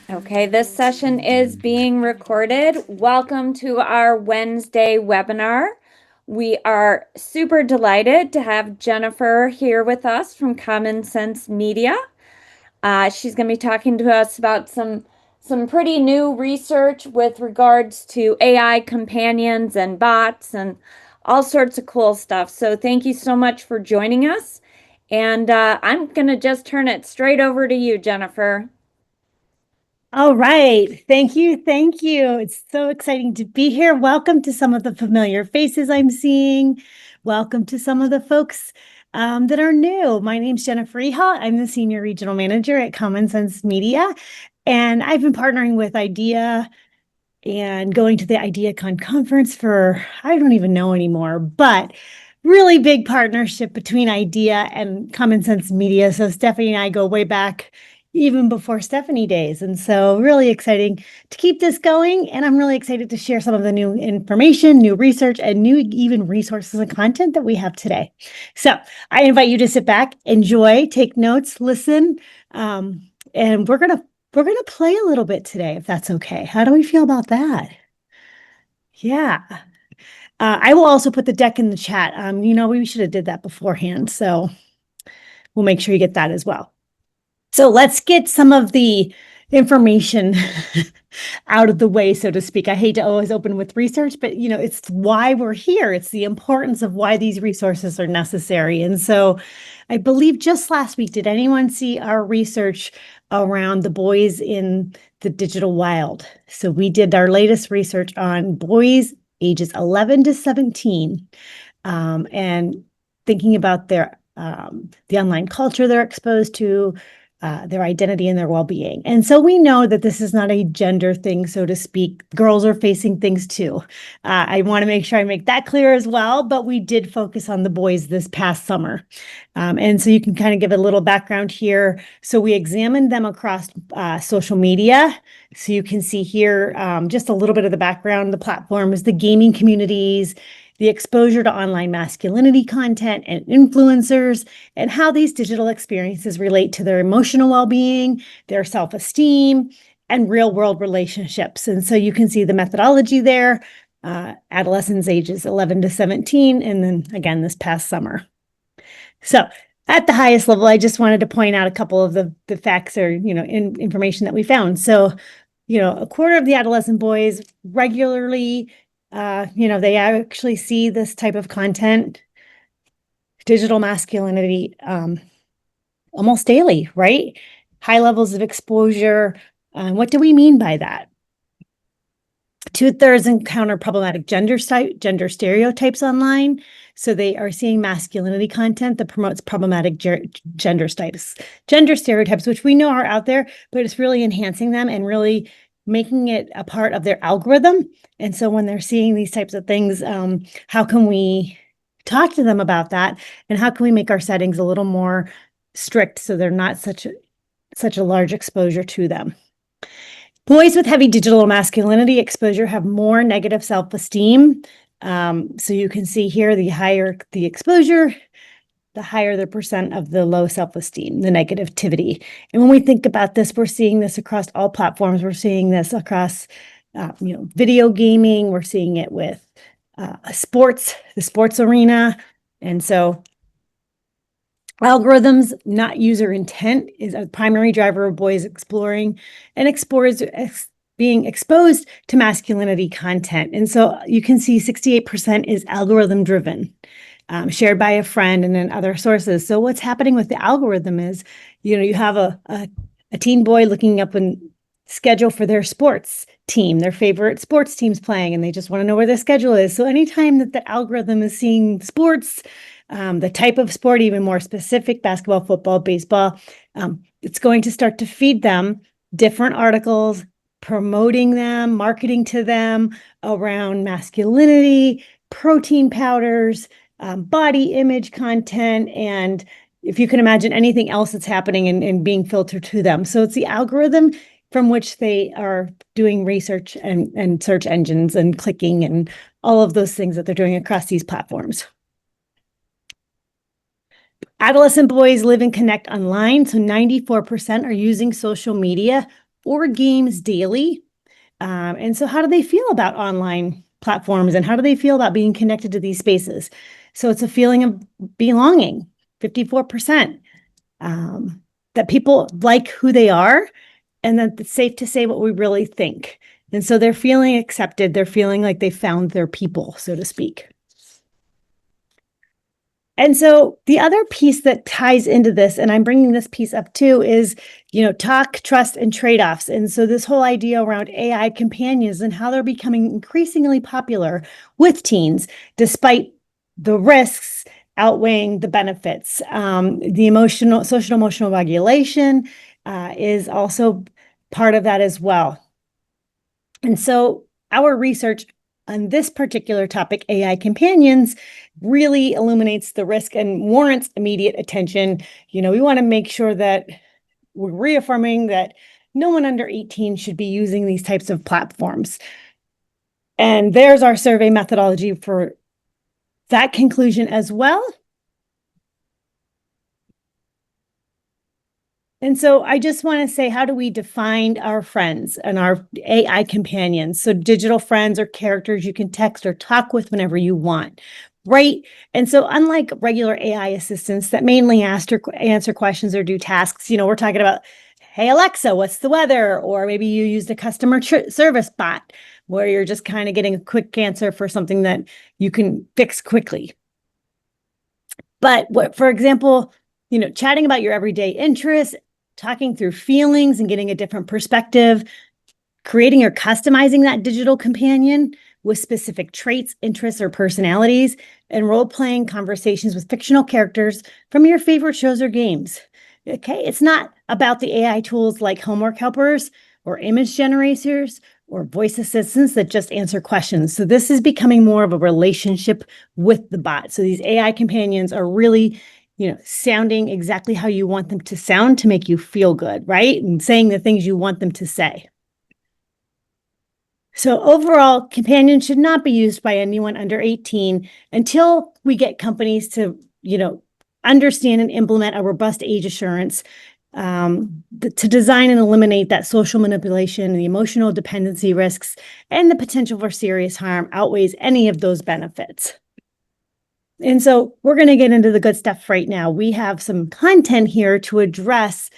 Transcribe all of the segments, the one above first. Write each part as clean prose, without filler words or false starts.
Okay, this session is being recorded. Welcome to our Wednesday webinar. We are super delighted to have Jennifer here with us from Common Sense Media. She's going to be talking to us about some pretty new research with regards to AI companions and bots and all sorts of cool stuff. So thank you so much for joining us. And I'm going to just turn it straight over to you, Jennifer. All right. Thank you. Thank you. It's so exciting to be here. Welcome to some of the familiar faces I'm seeing. Welcome to some of the folks that are new. My name's Jennifer Ehehalt. I'm the Senior Regional Manager at Common Sense Media. And I've been partnering with IDEA and going to the IdeaCon conference for, I don't even know anymore, but really big partnership between IDEA and Common Sense Media. So Stephanie and I go way back even before Stephanie days. And so really exciting to keep this going. And I'm really excited to share some of the new information, new research, and new even resources and content that we have today. So I invite you to sit back, enjoy, take notes, listen. And we're going to play a little bit today, if that's okay. How do we feel about that? Yeah. I will also put the deck in the chat. We should have did that beforehand. So we'll make sure you get that as well. So let's get some of the information out of the way, so to speak. I hate to always open with research, but it's why we're here. It's the importance of why these resources are necessary. And so I believe just last week, did anyone see our research around the boys in the digital wild? So we did our latest research on boys ages 11 to 17 and thinking about their the online culture they're exposed to, their identity and their well-being. And so we know that this is not a gender thing, so to speak. Girls are facing things too. I want to make sure I make that clear as well, but we did focus on the boys this past summer. And so you can kind of give a little background here. So we examined them across social media. So you can see here just a little bit of the background, the platforms, the gaming communities, the exposure to online masculinity content and influencers, and how these digital experiences relate to their emotional well-being, their self-esteem, and real-world relationships. And so you can see the methodology there, adolescents ages 11 to 17, and then again, this past summer. So at the highest level, I just wanted to point out a couple of the facts or, information that we found. So, a quarter of the adolescent boys regularly they actually see this type of content, digital masculinity, almost daily, right? High levels of exposure. What do we mean by that? 2/3 encounter problematic gender stereotypes online. So they are seeing masculinity content that promotes problematic gender stereotypes, which we know are out there, but it's really enhancing them and really making it a part of their algorithm. And so when they're seeing these types of things, how can we talk to them about that? And how can we make our settings a little more strict so they're not such a large exposure to them? Boys with heavy digital masculinity exposure have more negative self-esteem. So you can see here, the higher the exposure, the higher the percent of the low self-esteem, the negativity. And when we think about this, we're seeing this across all platforms. We're seeing this across, video gaming. We're seeing it with sports, the sports arena. And so algorithms, not user intent, is a primary driver of boys exploring and being exposed to masculinity content. And so you can see 68% is algorithm driven. Shared by a friend and then other sources. So what's happening with the algorithm is, you have a teen boy looking up a schedule for their sports team, their favorite sports team's playing, and they just want to know where their schedule is. So anytime that the algorithm is seeing sports, the type of sport, even more specific, basketball, football, baseball, it's going to start to feed them different articles, promoting them, marketing to them around masculinity, protein powders, body image content, and if you can imagine anything else that's happening and being filtered to them. So it's the algorithm from which they are doing research and search engines and clicking and all of those things that they're doing across these platforms. Adolescent boys live and connect online. So 94% are using social media or games daily. And so how do they feel about online platforms and how do they feel about being connected to these spaces? So it's a feeling of belonging, 54%, that people like who they are and that it's safe to say what we really think. And so they're feeling accepted. They're feeling like they found their people, so to speak. And so the other piece that ties into this, and I'm bringing this piece up too, is, talk, trust, and trade-offs. And so this whole idea around AI companions and how they're becoming increasingly popular with teens, despite the risks outweighing the benefits. The social emotional regulation is also part of that as well. And so our research on this particular topic, AI companions, really illuminates the risk and warrants immediate attention. We want to make sure that we're reaffirming that no one under 18 should be using these types of platforms. And there's our survey methodology for that conclusion as well. And so I just want to say, how do we define our friends and our AI companions? So digital friends are characters you can text or talk with whenever you want, right? And so unlike regular AI assistants that mainly answer questions or do tasks, we're talking about, hey, Alexa, what's the weather? Or maybe you used a customer service bot where you're just kind of getting a quick answer for something that you can fix quickly. But for example, chatting about your everyday interests, talking through feelings and getting a different perspective, creating or customizing that digital companion with specific traits, interests, or personalities, and role-playing conversations with fictional characters from your favorite shows or games. Okay, it's not about the AI tools like homework helpers or image generators or voice assistants that just answer questions. So this is becoming more of a relationship with the bot. So these AI companions are really, sounding exactly how you want them to sound to make you feel good, right? And saying the things you want them to say. So overall, companions should not be used by anyone under 18 until we get companies to, understand and implement a robust age assurance to design and eliminate that social manipulation, the emotional dependency risks, and the potential for serious harm outweighs any of those benefits. And so we're going to get into the good stuff right now. We have some content here to address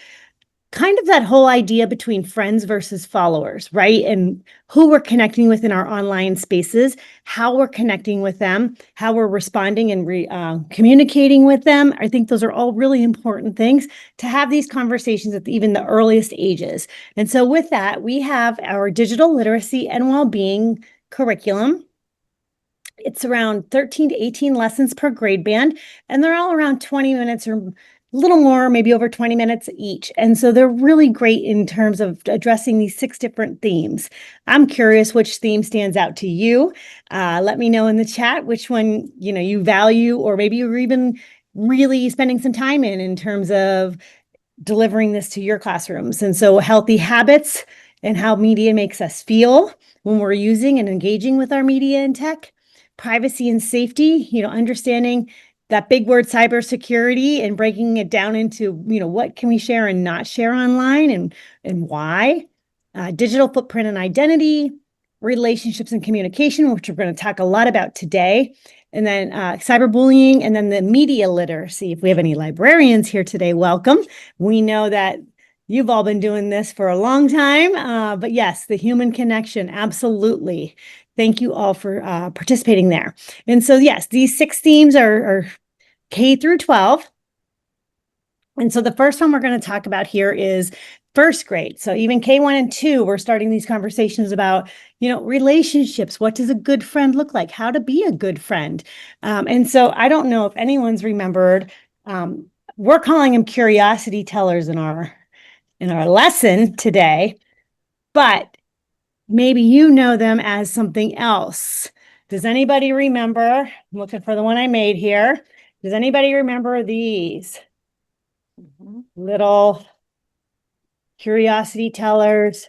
kind of that whole idea between friends versus followers, right? And who we're connecting with in our online spaces, how we're connecting with them, how we're responding and communicating with them. I think those are all really important things to have these conversations at even the earliest ages. And so with that, we have our digital literacy and well-being curriculum. It's around 13 to 18 lessons per grade band, and they're all around 20 minutes or a little more, maybe over 20 minutes each. And so they're really great in terms of addressing these 6 different themes. I'm curious which theme stands out to you. Let me know in the chat which one, you value, or maybe you're even really spending some time in terms of delivering this to your classrooms. And so healthy habits and how media makes us feel when we're using and engaging with our media and tech. Privacy and safety, understanding that big word cybersecurity and breaking it down into, what can we share and not share online and why. Digital footprint and identity, relationships and communication, which we're going to talk a lot about today. And then cyberbullying, and then the media literacy. If we have any librarians here today, welcome. We know that you've all been doing this for a long time, but yes, the human connection, absolutely. Thank you all for participating there. And so, yes, these 6 themes are K through 12. And so the first one we're going to talk about here is first grade. So even K1 and 2, we're starting these conversations about, relationships. What does a good friend look like? How to be a good friend. And so I don't know if anyone's remembered, we're calling them curiosity tellers in our lesson today, but maybe you know them as something else. Does anybody remember? I'm looking for the one I made here. Does anybody remember these little curiosity tellers,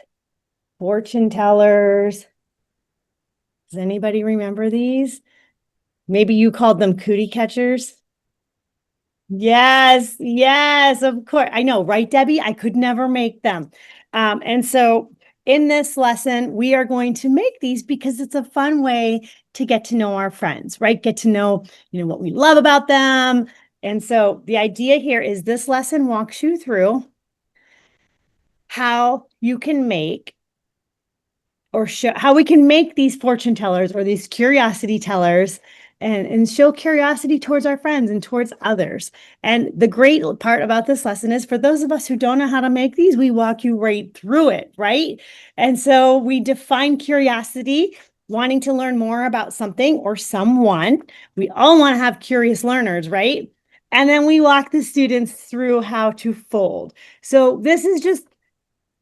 fortune tellers? Does anybody remember these? Maybe you called them cootie catchers. Yes, yes, of course. I know, right, Debbie? I could never make them. And so in this lesson, we are going to make these because it's a fun way to get to know our friends, right? Get to know, what we love about them. And so the idea here is this lesson walks you through how you can make or show how we can make these fortune tellers or these curiosity tellers and show curiosity towards our friends and towards others. And the great part about this lesson is for those of us who don't know how to make these, we walk you right through it, right? And so we define curiosity, wanting to learn more about something or someone. We all want to have curious learners, right? And then we walk the students through how to fold. So this is just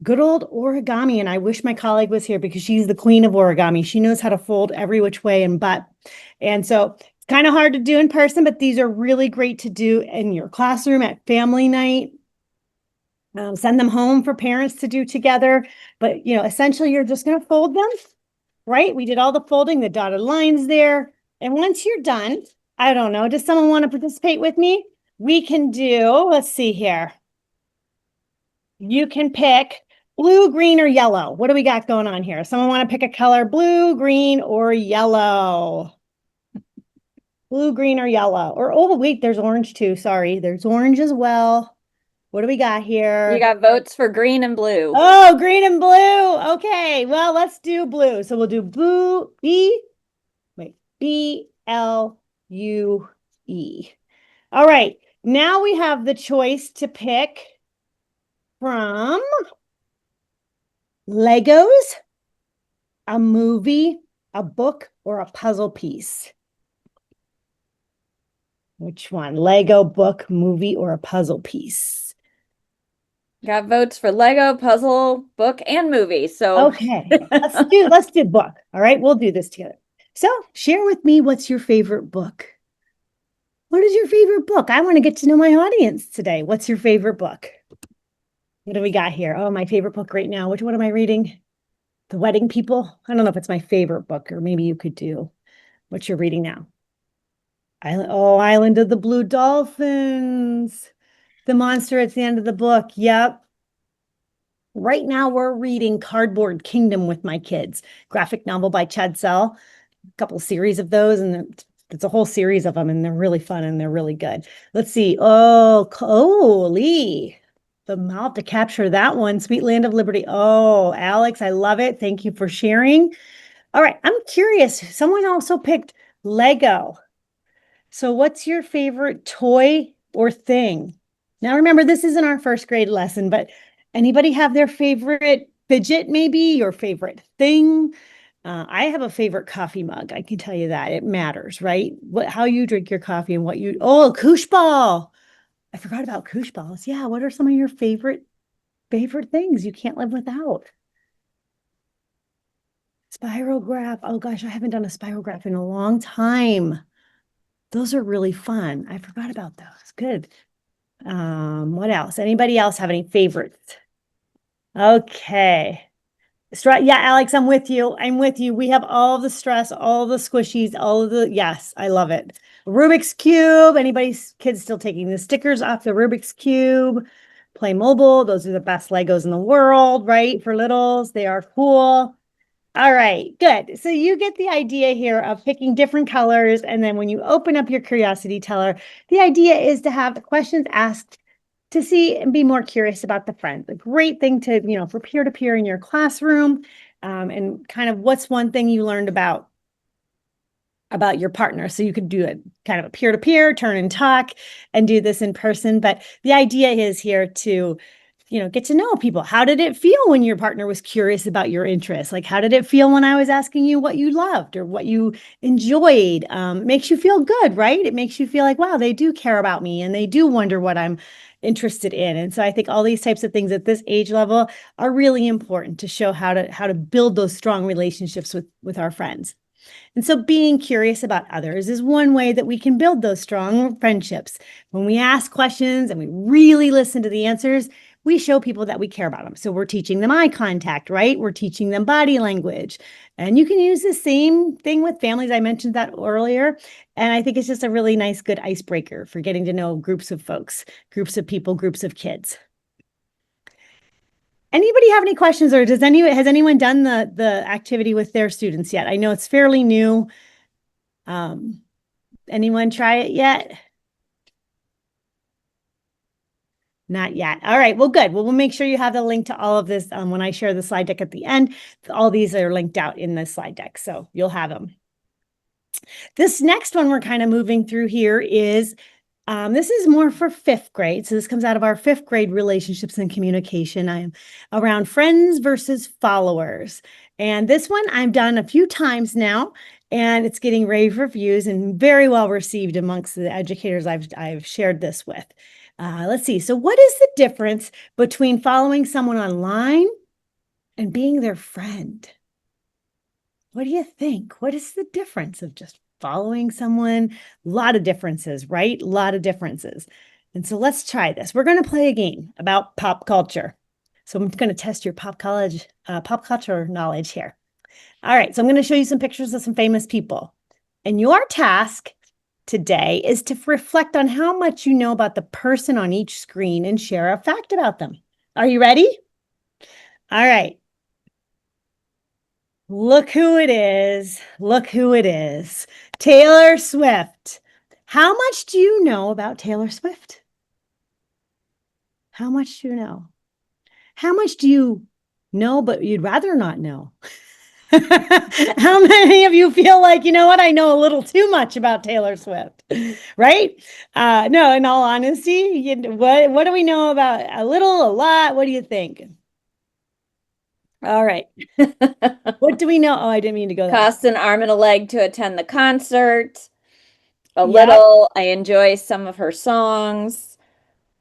good old origami. And I wish my colleague was here because she's the queen of origami. She knows how to fold every which way and butt. And so it's kind of hard to do in person, but these are really great to do in your classroom at family night. Send them home for parents to do together. But, essentially you're just going to fold them, right? We did all the folding, the dotted lines there. And once you're done, I don't know, does someone want to participate with me? We can do, let's see here. You can pick blue, green, or yellow. What do we got going on here? Someone want to pick a color, blue, green, or yellow? Blue, green, or yellow? Or, oh, wait, there's orange too. Sorry, there's orange as well. What do we got here? You got votes for green and blue. Oh, green and blue. Okay, well, let's do blue. So we'll do blue, B-L-U-E. All right, now we have the choice to pick from Legos, a movie, a book, or a puzzle piece. Which one? Lego, book, movie, or a puzzle piece? Got votes for Lego, puzzle, book, and movie. So okay, let's do book. All right, we'll do this together. So share with me, what's your favorite book? What is your favorite book? I want to get to know my audience today. What's your favorite book? What do we got here? Oh, my favorite book right now. Which one am I reading? The Wedding People. I don't know if it's my favorite book, or maybe you could do what you're reading now. Island of the Blue Dolphins. The monster at the end of the book. Yep. Right now we're reading Cardboard Kingdom with my kids. Graphic novel by Chad Sell. A couple series of those, and it's a whole series of them, and they're really fun and they're really good. Let's see. Lee. The mouth to capture that one. Sweet Land of Liberty. Oh, Alex, I love it. Thank you for sharing. All right, I'm curious. Someone also picked Lego. So what's your favorite toy or thing? Now, remember, this isn't our first grade lesson, but anybody have their favorite fidget, maybe your favorite thing? I have a favorite coffee mug. I can tell you that. It matters, right? How you drink your coffee and what koosh ball. I forgot about koosh balls. Yeah, what are some of your favorite things you can't live without? Spirograph. Oh gosh, I haven't done a spirograph in a long time. Those are really fun. I forgot about those. Good. What else? Anybody else have any favorites? Okay. Yeah, Alex, I'm with you. We have all the stress, all the squishies, yes, I love it. Rubik's Cube. Anybody's kids still taking the stickers off the Rubik's Cube? Playmobil. Those are the best Legos in the world, right? For littles, they are cool. All right, good. So you get the idea here of picking different colors. And then when you open up your curiosity teller, the idea is to have the questions asked to see and be more curious about the friend. A great thing to, for peer-to-peer in your classroom, and kind of what's one thing you learned about your partner. So you could do it kind of a peer-to-peer, turn and talk, and do this in person. But the idea is here to get to know people. How did it feel when your partner was curious about your interests? Like, how did it feel when I was asking you what you loved or what you enjoyed? It makes you feel good, right? It makes you feel like, wow, they do care about me and they do wonder what I'm interested in. And so I think all these types of things at this age level are really important to show how to build those strong relationships with our friends. And so being curious about others is one way that we can build those strong friendships. When we ask questions and we really listen to the answers, we show people that we care about them. So we're teaching them eye contact, right? We're teaching them body language. And you can use the same thing with families. I mentioned that earlier. And I think it's just a really nice, good icebreaker for getting to know groups of folks, groups of people, groups of kids. Anybody have any questions, or has anyone done the activity with their students yet? I know it's fairly new. Anyone try it yet? Not yet. All right. Well, good. Well, we'll make sure you have the link to all of this when I share the slide deck at the end. All these are linked out in the slide deck, so you'll have them. This next one we're kind of moving through here is this is more for 5th grade. So this comes out of our 5th grade relationships and communication. I am around friends versus followers. And this one I've done a few times now, and it's getting rave reviews and very well received amongst the educators I've shared this with. Let's see. So what is the difference between following someone online and being their friend? What do you think? What is the difference of just following someone? A lot of differences, right? A lot of differences. And so let's try this. We're going to play a game about pop culture. So I'm going to test your pop culture knowledge here. All right. So I'm going to show you some pictures of some famous people. And your task today is to reflect on how much you know about the person on each screen and share a fact about them. Are you ready? All right. Look who it is. Look who it is. Taylor Swift. How much do you know about Taylor Swift? How much do you know? How much do you know, but you'd rather not know? How many of you feel like, you know what, I know a little too much about Taylor Swift, right? No, in all honesty, what do we know about a little, a lot? What do you think? All right. What do we know? Oh, I didn't mean to go there. Costs an arm and a leg to attend the concert. A Yep. little, I enjoy some of her songs.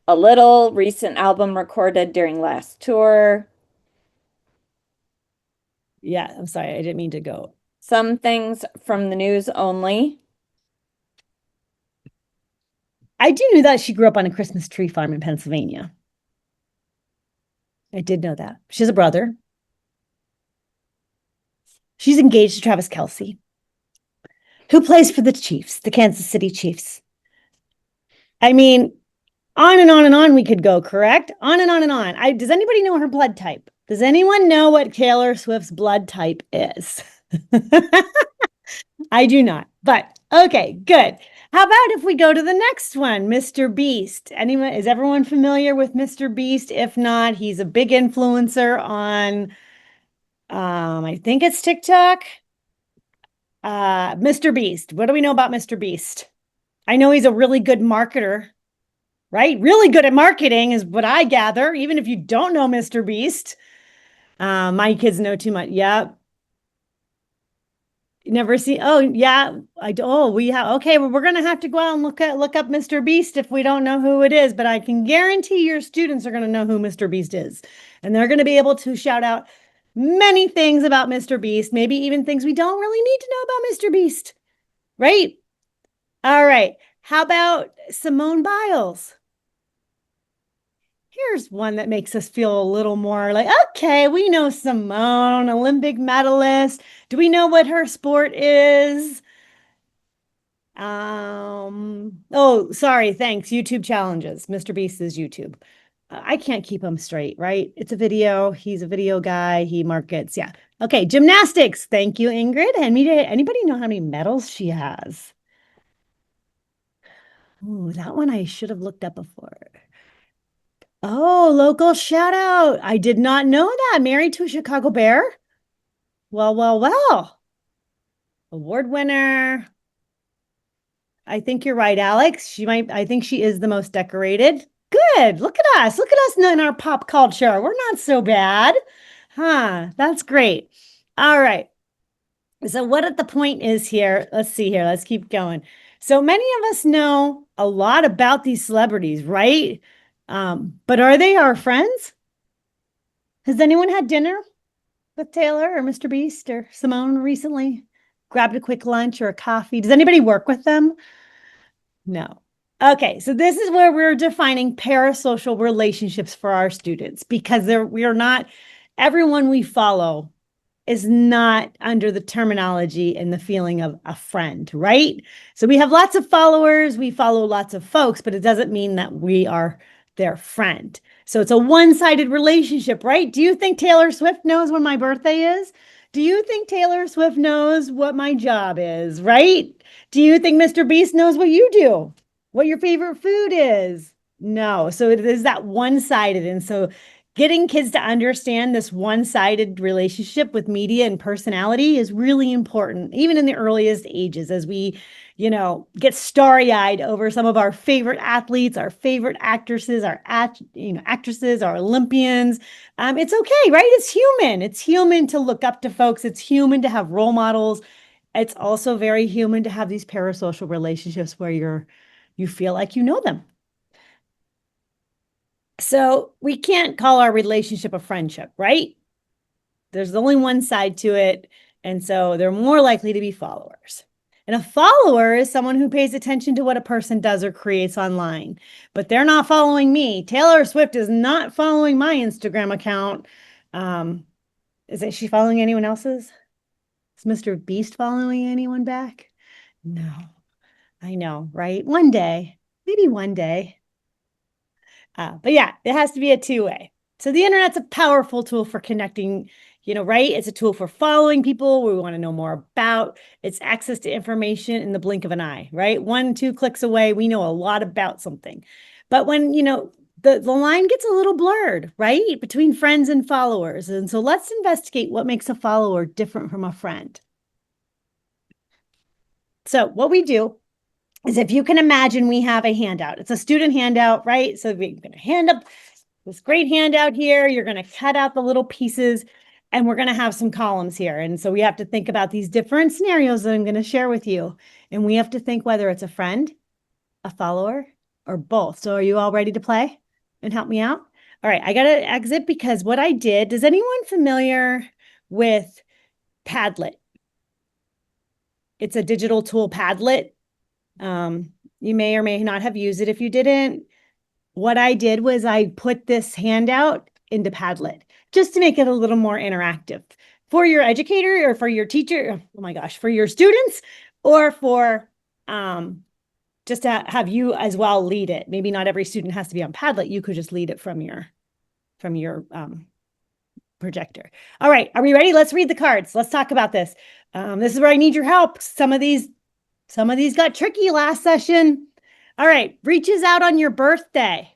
A little, recent album recorded during last tour. Yeah, I'm sorry. I didn't mean to go. Some things from the news only. I do know that she grew up on a Christmas tree farm in Pennsylvania. I did know that. She has a brother. She's engaged to Travis Kelce, who plays for the Chiefs, the Kansas City Chiefs. I mean, on and on and on we could go, correct? On and on and on. Does anybody know her blood type? Does anyone know what Taylor Swift's blood type is? I do not, but okay, good. How about if we go to the next one, Mr. Beast? Is everyone familiar with Mr. Beast? If not, he's a big influencer on, I think it's TikTok. Mr. Beast. What do we know about Mr. Beast? I know he's a really good marketer, right? Really good at marketing is what I gather, even if you don't know Mr. Beast. My kids know too much. Yeah. Never see. Oh, yeah. We have. Okay. Well, we're going to have to go out and look up Mr. Beast if we don't know who it is, but I can guarantee your students are going to know who Mr. Beast is. And they're going to be able to shout out many things about Mr. Beast, maybe even things we don't really need to know about Mr. Beast. Right? All right. How about Simone Biles? Here's one that makes us feel a little more like, okay, we know Simone, Olympic medalist. Do we know what her sport is? Oh, sorry, thanks. YouTube challenges. Mr. Beast is YouTube. I can't keep him straight, right? It's a video. He's a video guy. He markets. Yeah. Okay, gymnastics. Thank you, Ingrid. Anybody know how many medals she has? Oh, that one I should have looked up before. Oh, local shout out. I did not know that. Married to a Chicago Bear? Well, well, well. Award winner. I think you're right, Alex. I think she is the most decorated. Good. Look at us. Look at us in our pop culture. We're not so bad. Huh. That's great. All right. So what the point is here, let's see here. Let's keep going. So many of us know a lot about these celebrities, right? But are they our friends? Has anyone had dinner with Taylor or Mr. Beast or Simone recently? Grabbed a quick lunch or a coffee? Does anybody work with them? No. Okay, so this is where we're defining parasocial relationships for our students because we are not, everyone we follow is not under the terminology and the feeling of a friend, right? So we have lots of followers, we follow lots of folks, but it doesn't mean that we are their friend. So it's a one-sided relationship, right? Do you think Taylor Swift knows when my birthday is? Do you think Taylor Swift knows what my job is, right? Do you think Mr. Beast knows what you do? What your favorite food is? No. So it is that one-sided. And so getting kids to understand this one-sided relationship with media and personality is really important, even in the earliest ages, as we, get starry-eyed over some of our favorite athletes, our favorite actresses, actresses, our Olympians. It's okay, right? It's human. It's human to look up to folks. It's human to have role models. It's also very human to have these parasocial relationships where you feel like you know them. So we can't call our relationship a friendship, right? There's only one side to it. And so they're more likely to be followers. And a follower is someone who pays attention to what a person does or creates online, but they're not following me. Taylor Swift is not following my Instagram account. Is she following anyone else's? Is Mr. Beast following anyone back? No, I know, right? One day, maybe one day. But yeah, it has to be a two-way. So the internet's a powerful tool for connecting, right? It's a tool for following people we want to know more about. It's access to information in the blink of an eye, right? 1, 2 clicks away, we know a lot about something. But when, the line gets a little blurred, right? Between friends and followers. And so let's investigate what makes a follower different from a friend. So what we do is, if you can imagine, we have a handout. It's a student handout, right? So we're going to hand up this great handout here. You're going to cut out the little pieces and we're going to have some columns here. And so we have to think about these different scenarios that I'm going to share with you. And we have to think whether it's a friend, a follower, or both. So are you all ready to play and help me out? All right, I got to exit because what I did, is anyone familiar with Padlet? It's a digital tool, Padlet. You may or may not have used it. If you didn't, what I did was I put this handout into Padlet just to make it a little more interactive for your educator or for your teacher. Oh my gosh, for your students, or for just to have you as well lead it. Maybe not every student has to be on Padlet. You could just lead it from your projector. All right, are we ready? Let's read the cards. Let's talk about this. This is where I need your help. Some of these got tricky last session. All right, reaches out on your birthday.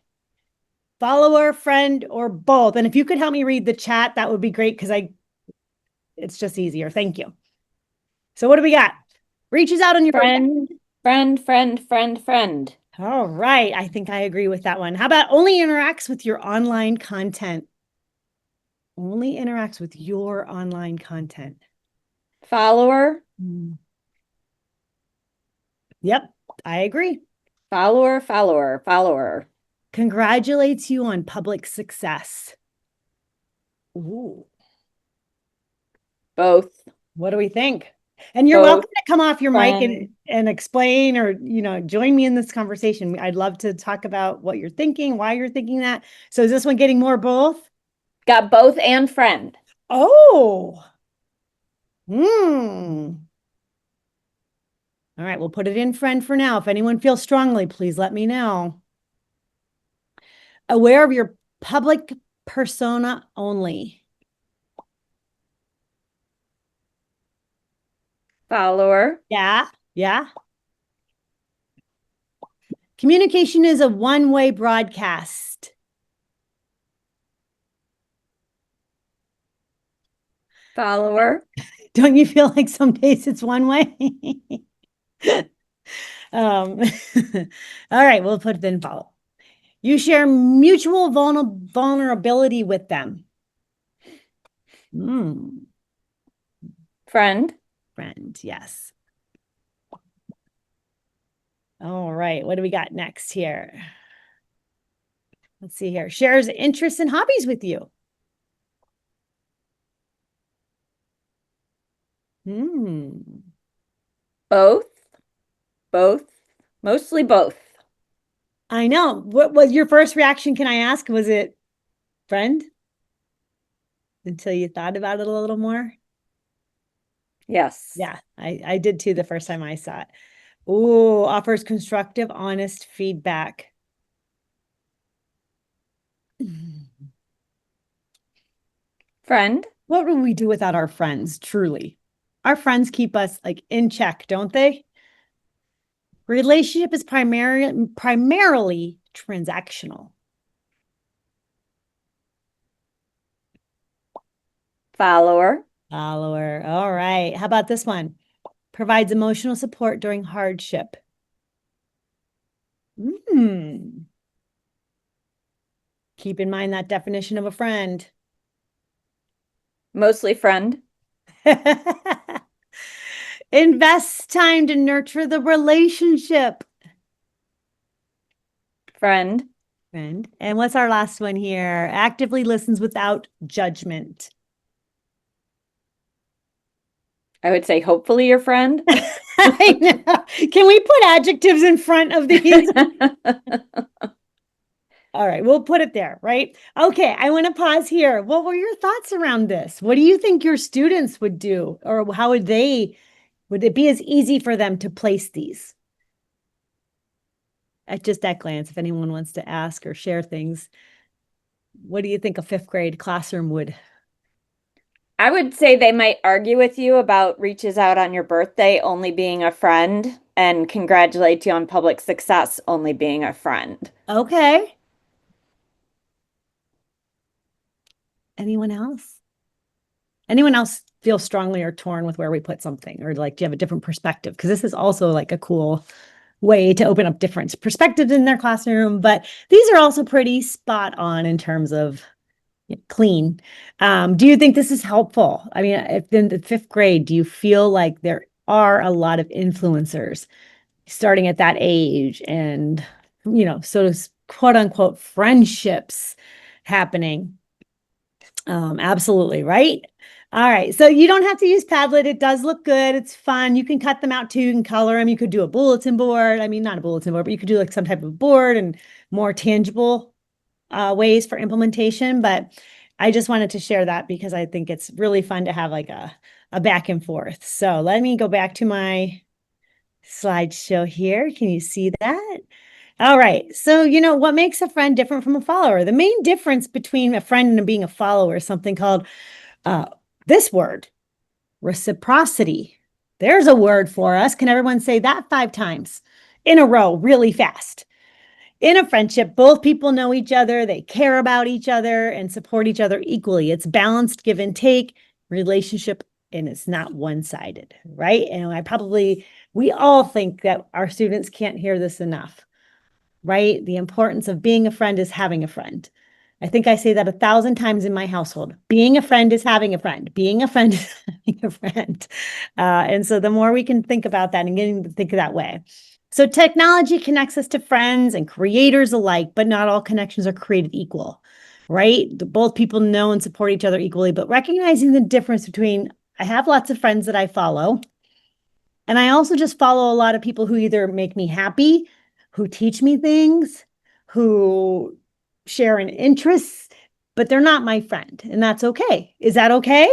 Follower, friend, or both. And if you could help me read the chat, that would be great because it's just easier. Thank you. So what do we got? Reaches out on your Friend, friend. All right. I think I agree with that one. How about only interacts with your online content? Only interacts with your online content. Follower, Yep, I agree. follower. Congratulates you on public success. Ooh. Both. What do we think? And you're Both. welcome to come off your mic Friend. and explain, or, join me in this conversation. I'd love to talk about what you're thinking, why you're thinking that. So is this one getting more both? Got both and friend. Oh. All right, we'll put it in friend for now. If anyone feels strongly, please let me know. Aware of your public persona only. Follower, Yeah. Communication is a one-way broadcast. follower, Don't you feel like some days it's one way? All right, we'll put it in follow. You share mutual vulnerability with them. friend, Friend, yes. All right, what do we got next here? Let's see here. Shares interests and hobbies with you. both, mostly both. I know. What was your first reaction? Can I ask? Was it friend? Until you thought about it a little more? Yes. Yeah, I did too the first time I saw it. Ooh, offers constructive, honest feedback. Friend. What would we do without our friends, truly? Our friends keep us like in check, don't they? Relationship is primarily transactional. Follower. Follower. All right. How about this one? Provides emotional support during hardship. Hmm. Keep in mind that definition of a friend. Mostly friend. Invest time to nurture the relationship. Friend. Friend. And what's our last one here? Actively listens without judgment. I would say hopefully your friend. I know. Can we put adjectives in front of these? All right, we'll put it there, right? Okay, I want to pause here. What were your thoughts around this? What do you think your students would do? Or how would it be as easy for them to place these? At just that glance, if anyone wants to ask or share things, what do you think a fifth grade classroom would? I would say they might argue with you about reaches out on your birthday only being a friend and congratulate you on public success only being a friend. Okay. Anyone else? Anyone else feel strongly or torn with where we put something? Or like, do you have a different perspective? Because this is also like a cool way to open up different perspectives in their classroom. But these are also pretty spot on in terms of clean. Do you think this is helpful? I mean, if in the fifth grade, do you feel like there are a lot of influencers starting at that age and, sort of quote unquote friendships happening? Absolutely, right? All right. So you don't have to use Padlet. It does look good. It's fun. You can cut them out too. You can color them. You could do a bulletin board. I mean, not a bulletin board, but you could do like some type of board and more tangible ways for implementation. But I just wanted to share that because I think it's really fun to have like a back and forth. So let me go back to my slideshow here. Can you see that? All right. So, what makes a friend different from a follower? The main difference between a friend and being a follower is something called uh, this word, reciprocity. There's a word for us. Can everyone say that 5 times in a row really fast? In a friendship, both people know each other, they care about each other and support each other equally. It's balanced give and take relationship, and it's not one-sided, right? And we all think that our students can't hear this enough, right? The importance of being a friend is having a friend. I think I say that 1,000 times in my household. Being a friend is having a friend. Being a friend is having a friend. And so the more we can think about that and getting to think that way. So technology connects us to friends and creators alike, but not all connections are created equal, right? Both people know and support each other equally, but recognizing the difference between I have lots of friends that I follow, and I also just follow a lot of people who either make me happy, who teach me things, who share an interest, but they're not my friend. And that's okay. Is that okay?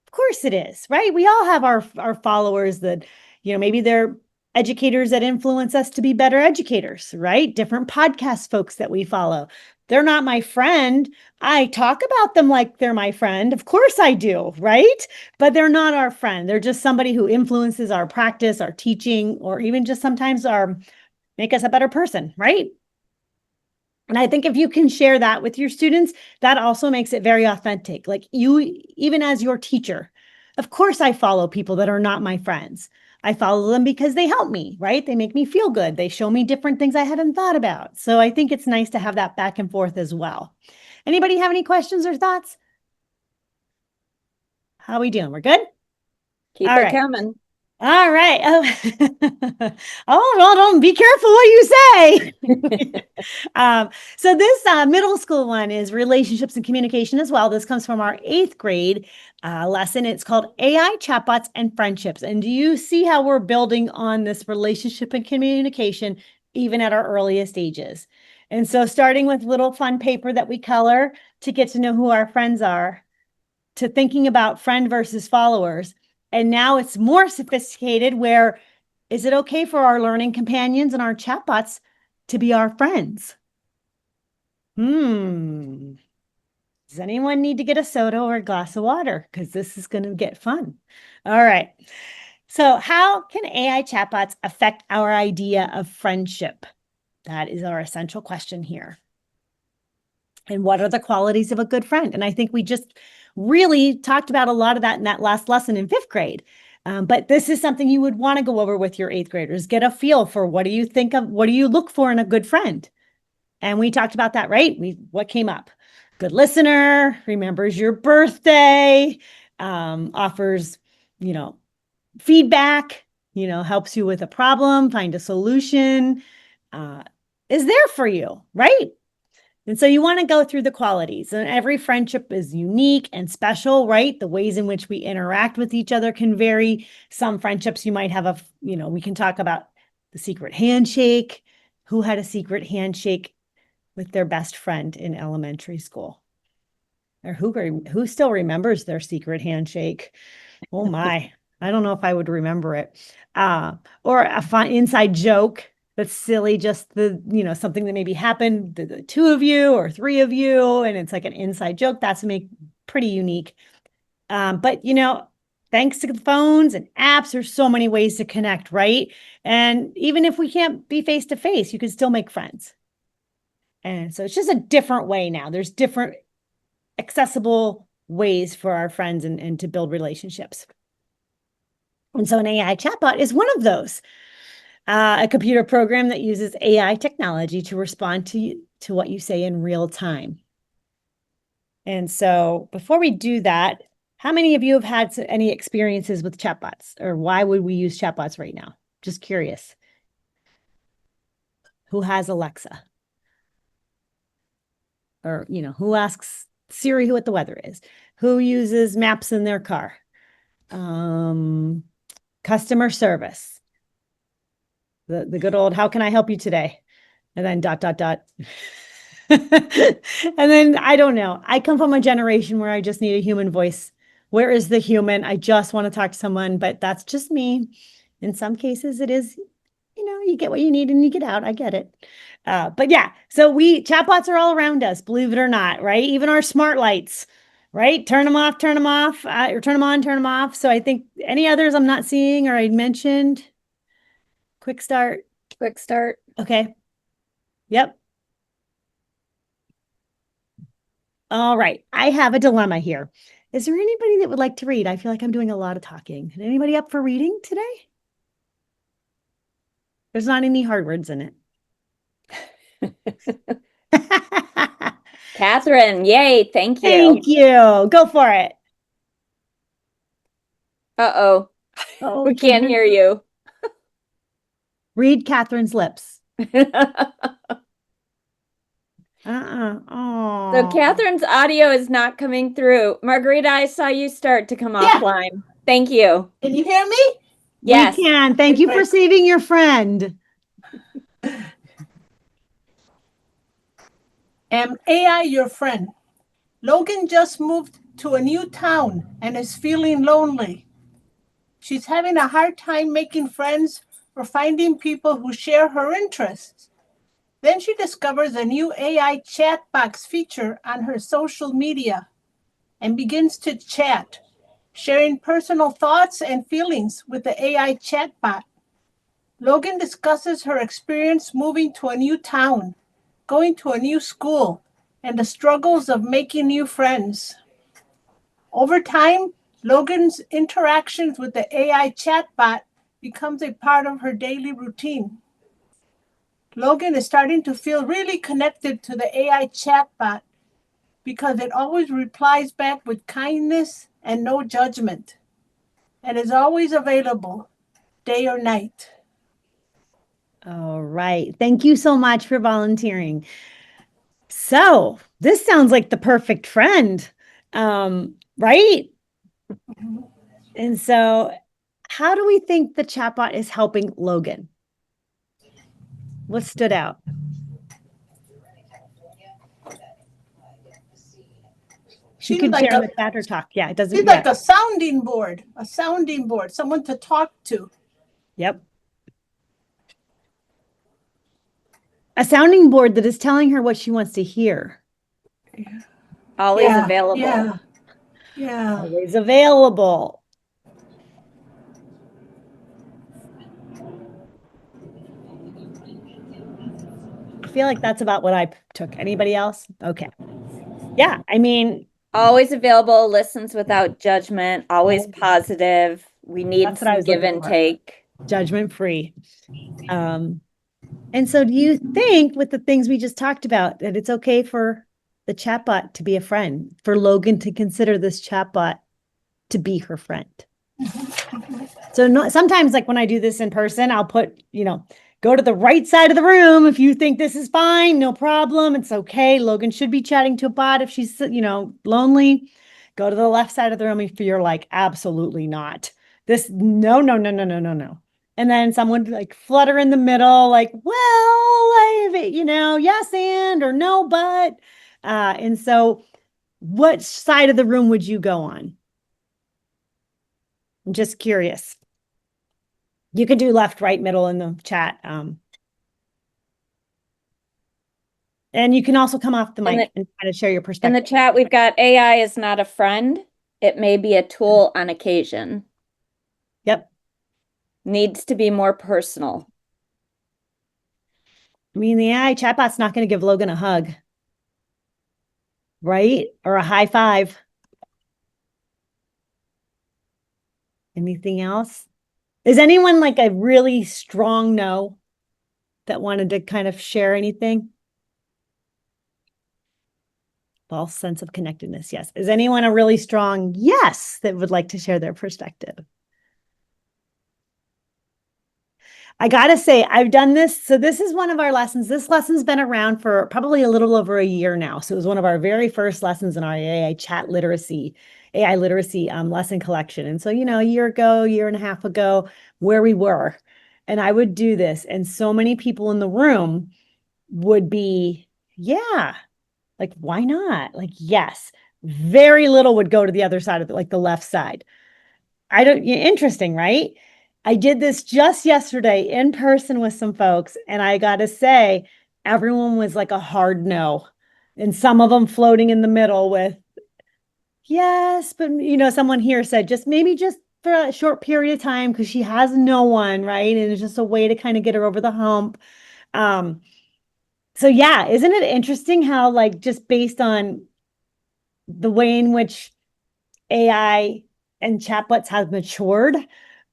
Of course it is, right? We all have our followers that, maybe they're educators that influence us to be better educators, right? Different podcast folks that we follow. They're not my friend. I talk about them like they're my friend. Of course I do, right? But they're not our friend. They're just somebody who influences our practice, our teaching, or even just sometimes make us a better person, right? And I think if you can share that with your students, that also makes it very authentic. Like you, even as your teacher, of course, I follow people that are not my friends. I follow them because they help me, right? They make me feel good. They show me different things I hadn't thought about. So I think it's nice to have that back and forth as well. Anybody have any questions or thoughts? How are we doing? We're good? Keep All it right. coming. All right. Oh, oh, well, don't be careful what you say. So this middle school one is relationships and communication as well. This comes from our 8th grade lesson. It's called AI, chatbots, and friendships. And do you see how we're building on this relationship and communication even at our earliest ages. And so starting with little fun paper that we color to get to know who our friends are, to thinking about friend versus followers. And now it's more sophisticated where is it okay for our learning companions and our chatbots to be our friends? Does anyone need to get a soda or a glass of water? Because this is going to get fun. All right. So how can AI chatbots affect our idea of friendship? That is our essential question here. And what are the qualities of a good friend? And I think we just really talked about a lot of that in that last lesson in 5th grade. But this is something you would want to go over with your 8th graders. Get a feel for what do you think of, what do you look for in a good friend? And we talked about that, right? What came up? Good listener, remembers your birthday, offers, feedback, helps you with a problem, find a solution, is there for you, right? And so you want to go through the qualities, and every friendship is unique and special, right? The ways in which we interact with each other can vary. Some friendships you might have we can talk about the secret handshake. Who had a secret handshake with their best friend in elementary school? Or who still remembers their secret handshake? Oh my, I don't know if I would remember it. Or a fun inside joke that's silly, just something that maybe happened to the 2 of you or 3 of you, and it's like an inside joke. That's pretty unique. But thanks to the phones and apps, there's so many ways to connect, right? And even if we can't be face to face, you can still make friends. And so it's just a different way now. There's different accessible ways for our friends and to build relationships. And so an AI chatbot is one of those. A computer program that uses AI technology to respond to what you say in real time. And so before we do that, how many of you have had any experiences with chatbots, or why would we use chatbots right now? Just curious. Who has Alexa? Or, who asks Siri what the weather is? Who uses maps in their car? Customer service. The good old, how can I help you today? And then ... And then I don't know. I come from a generation where I just need a human voice. Where is the human? I just want to talk to someone, but that's just me. In some cases, it is, you get what you need and you get out. I get it. But yeah, so chatbots are all around us, believe it or not, right? Even our smart lights, right? Turn them off, or turn them on, turn them off. So I think any others I'm not seeing or I mentioned. Quick start. Quick start. Okay. Yep. All right. I have a dilemma here. Is there anybody that would like to read? I feel like I'm doing a lot of talking. Anybody up for reading today? There's not any hard words in it. Catherine, yay, thank you. Thank you. Go for it. Uh-oh. Oh, We can't hear you. Read Catherine's lips. Oh. So Catherine's audio is not coming through. Margarita, I saw you start to come offline. Thank you. Can you hear me? Yes. We can. Thank you for saving your friend. Am AI your friend? Logan just moved to a new town and is feeling lonely. She's having a hard time making friends or finding people who share her interests. Then she discovers a new AI chat box feature on her social media and begins to chat, sharing personal thoughts and feelings with the AI chatbot. Logan discusses her experience moving to a new town, going to a new school, and the struggles of making new friends. Over time, Logan's interactions with the AI chatbot becomes a part of her daily routine. Logan is starting to feel really connected to the AI chatbot because it always replies back with kindness and no judgment, and is always available, day or night. All right. Thank you so much for volunteering. So this sounds like the perfect friend, right? And so how do we think the chatbot is helping Logan? What stood out? You can share in the chat or talk. Yeah, it doesn't. She's like a sounding board, someone to talk to. Yep. A sounding board that is telling her what she wants to hear. Always available. Yeah. Always available. I feel like that's about what I took. Anybody else? Okay. Yeah, I mean, always available, listens without judgment, always positive. We need some give and take. Judgment free. And so do you think with the things we just talked about that it's okay for the chatbot to be a friend, for Logan to consider this chatbot to be her friend? So sometimes like when I do this in person, I'll put, go to the right side of the room. If you think this is fine, no problem. It's okay. Logan should be chatting to a bot if she's, lonely. Go to the left side of the room if you're like, absolutely not. No. And then someone like flutter in the middle, like, well, yes, and, or no, but. And so what side of the room would you go on? I'm just curious. You can do left, right, middle in the chat. And you can also come off the mic and kind of share your perspective. In the chat, we've got AI is not a friend. It may be a tool on occasion. Yep. Needs to be more personal. I mean, the AI chatbot's not going to give Logan a hug, right? Or a high five. Anything else? Is anyone like a really strong no that wanted to kind of share anything? False sense of connectedness, yes. Is anyone a really strong yes that would like to share their perspective? I got to say, I've done this. So this is one of our lessons. This lesson's been around for probably a little over a year now. So it was one of our very first lessons in our AI literacy lesson collection. And so, a year and a half ago, where we were, and I would do this. And so many people in the room would be, yeah, like, why not? Like, yes, very little would go to the other side of it, like the left side. Interesting, right? I did this just yesterday in person with some folks, and I got to say, everyone was like a hard no. And some of them floating in the middle with, yes, but someone here said just for a short period of time because she has no one, right? And it's just a way to kind of get her over the hump. So yeah, isn't it interesting how like just based on the way in which AI and chatbots have matured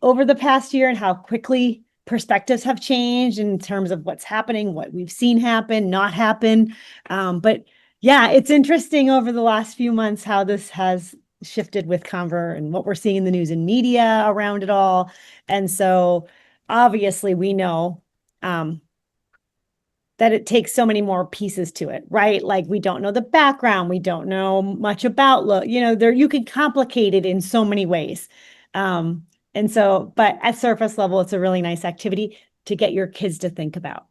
over the past year and how quickly perspectives have changed in terms of what's happening, what we've seen happen, not happen. But yeah, it's interesting over the last few months how this has shifted with Conver and what we're seeing in the news and media around it all. And so obviously we know that it takes so many more pieces to it, right? Like we don't know the background. We don't know much about, you can complicate it in so many ways. And so, but at surface level, it's a really nice activity to get your kids to think about,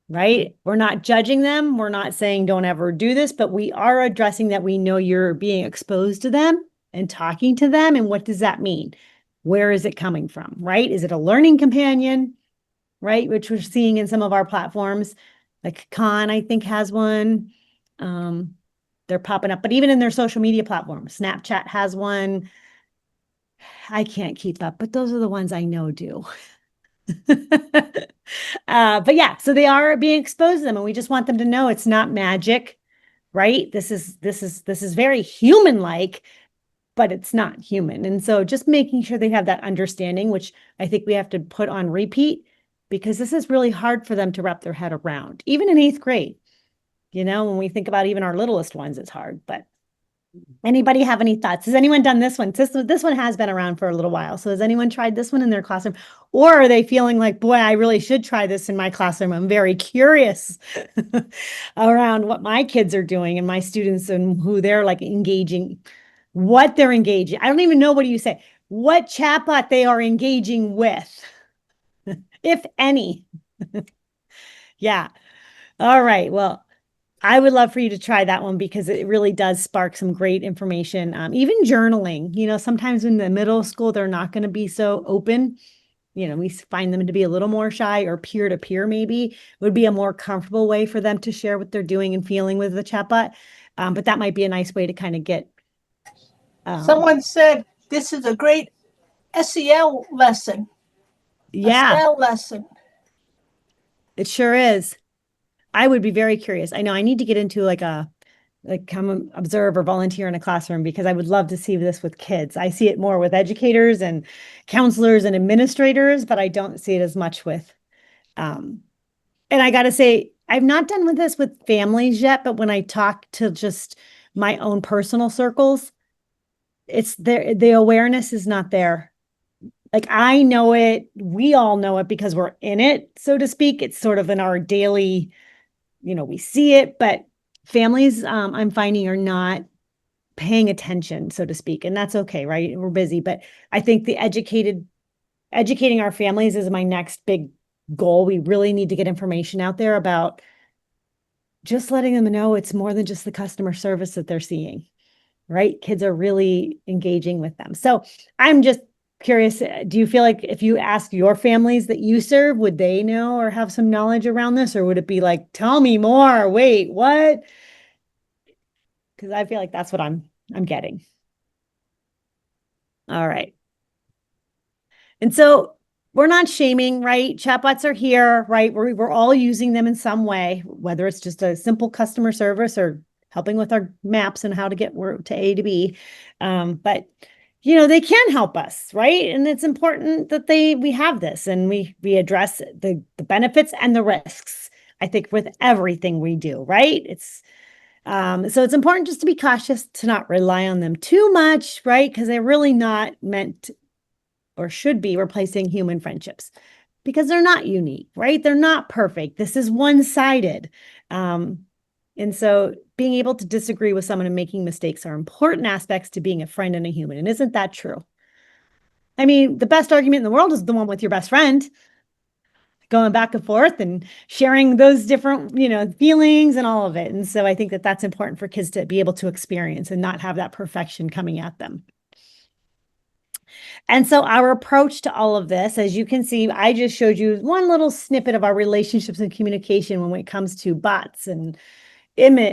right? We're not judging them. We're not saying don't ever do this, but we are addressing that we know you're being exposed to them and talking to them. And what does that mean? Where is it coming from, right? Is it a learning companion? Right? Which we're seeing in some of our platforms, like Khan, I think has one. They're popping up, but even in their social media platforms, Snapchat has one. I can't keep up, but those are the ones I know do. But yeah, so they are being exposed to them, and we just want them to know it's not magic, right? This is very human-like, but it's not human. And so just making sure they have that understanding, which I think we have to put on repeat, because this is really hard for them to wrap their head around, even in 8th grade. When we think about even our littlest ones, it's hard. But anybody have any thoughts? Has anyone done this one? This one has been around for a little while. So has anyone tried this one in their classroom? Or are they feeling like, boy, I really should try this in my classroom? I'm very curious around what my kids are doing and my students and who they're like engaging, what they're engaging. I don't even know, what do you say? What chatbot they are engaging with, if any. Yeah. All right. Well, I would love for you to try that one because it really does spark some great information. Even journaling, sometimes in the middle school, they're not going to be so open. We find them to be a little more shy, or peer to peer maybe would be a more comfortable way for them to share what they're doing and feeling with the chatbot. But that might be a nice way to kind of get. Someone said this is a great SEL lesson. Yeah, SEL lesson. it sure is. I would be very curious. I know I need to get into come observe or volunteer in a classroom because I would love to see this with kids. I see it more with educators and counselors and administrators, but I don't see it as much with, and I got to say, I've not done with this with families yet, but when I talk to just my own personal circles, it's there. The awareness is not there. Like I know it, we all know it because we're in it, so to speak. It's sort of in our daily, we see it, but families, I'm finding are not paying attention, so to speak. And that's okay, right? We're busy, but I think educating our families is my next big goal. We really need to get information out there about just letting them know it's more than just the customer service that they're seeing, right? Kids are really engaging with them. So I'm just curious, do you feel like if you asked your families that you serve, would they know or have some knowledge around this? Or would it be like, tell me more, wait, what? Because I feel like that's what I'm getting. All right. And so we're not shaming, right? Chatbots are here, right? We're all using them in some way, whether it's just a simple customer service or helping with our maps and how to get to A to B. But they can help us, right? And it's important that we have this and we address the benefits and the risks. I think with everything we do, right? So it's important just to be cautious to not rely on them too much, right? Because they're really not meant or should be replacing human friendships because they're not unique, right? They're not perfect. This is one-sided. And so being able to disagree with someone and making mistakes are important aspects to being a friend and a human. And isn't that true? I mean, the best argument in the world is the one with your best friend, going back and forth and sharing those different, feelings and all of it. And so I think that that's important for kids to be able to experience and not have that perfection coming at them. And so our approach to all of this, as you can see, I just showed you one little snippet of our relationships and communication when it comes to bots and